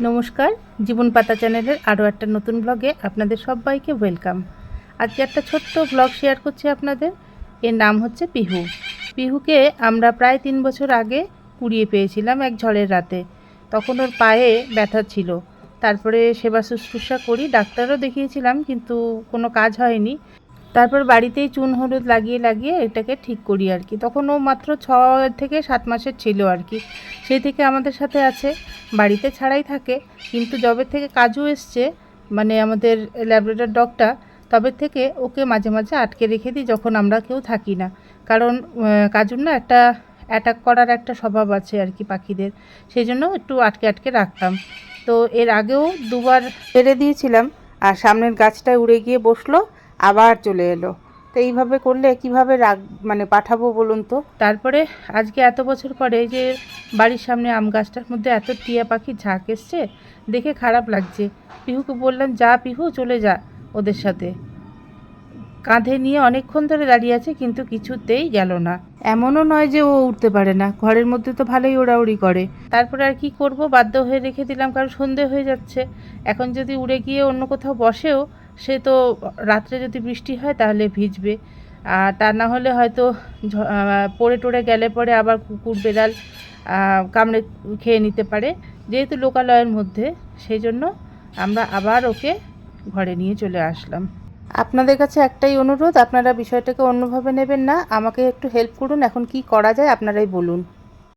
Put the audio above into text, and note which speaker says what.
Speaker 1: নমস্কার, জীবন পাতা চ্যানেলের আরও একটা নতুন ব্লগে আপনাদের সবাইকে ওয়েলকাম। আজকে একটা ছোট্ট ব্লগ শেয়ার করছি আপনাদের। এর নাম হচ্ছে পিহু। পিহুকে আমরা প্রায় 3 বছর আগে কুড়িয়ে পেয়েছিলাম এক ঝড়ের রাতে। তখন ওর পায়ে ব্যথা ছিল। তারপরে সেবা শুশ্রূষা করি, ডাক্তারও দেখিয়েছিলাম, কিন্তু কোনো কাজ হয়নি। তারপর বাড়িতেই চুন হলুদ লাগিয়ে লাগিয়ে এটাকে ঠিক করি আর কি। তখন ও মাত্র 6 থেকে 7 মাসের ছিল আর কি। সেই থেকে আমাদের সাথে আছে, বাড়িতে ছাড়াই থাকে। কিন্তু যবে থেকে কাজু এসছে, মানে আমাদের ল্যাব্রাডর ডগটা, তবে থেকে ওকে মাঝে মাঝে আটকে রেখে দিই যখন আমরা কেউ থাকি না। কারণ কাজুর না একটা অ্যাটাক করার একটা স্বভাব আছে আর কি পাখিদের, সেই জন্য একটু আটকে আটকে রাখতাম। তো এর আগেও দুবার ছেড়ে দিয়েছিলাম, আর সামনের গাছটায় উড়ে গিয়ে বসলো, আবার চলে এলো। তো এইভাবে করলে কিভাবে পাঠাবো বলুন তো। তারপরে আজকে এত বছর পরে যে বাড়ির সামনে আম গাছটার মধ্যে এত টিয়া পাখির ঝাঁক এসছে, দেখে খারাপ লাগছে। পিহুকে বললাম, যা পিহু, চলে যা ওদের সাথে। কাঁধে নিয়ে অনেকক্ষণ ধরে দাঁড়িয়ে আছে, কিন্তু কিছুতেই গেল না। এমনও নয় যে ও উঠতে পারে না, ঘরের মধ্যে তো ভালোই ওড়াউড়ি করে। তারপরে আর কি করব, বাধ্য হয়ে রেখে দিলাম, কারণ সন্ধে হয়ে যাচ্ছে। এখন যদি উড়ে গিয়ে অন্য কোথাও বসেও, সে তো রাত্রে যদি বৃষ্টি হয় তাহলে ভিজবে, আর তা না হলে হয়তো পড়ে টড়ে গেলে পরে আবার কুকুর বেড়াল কামড়ে খেয়ে নিতে পারে, যেহেতু লোকালয়ের মধ্যে। সেই জন্য আমরা আবার ওকে ঘরে নিয়ে চলে আসলাম। আপনাদের কাছে একটাই অনুরোধ, আপনারা বিষয়টাকে অন্যভাবে নেবেন না, আমাকে একটু হেল্প করুন। এখন কি করা যায় আপনারাই বলুন।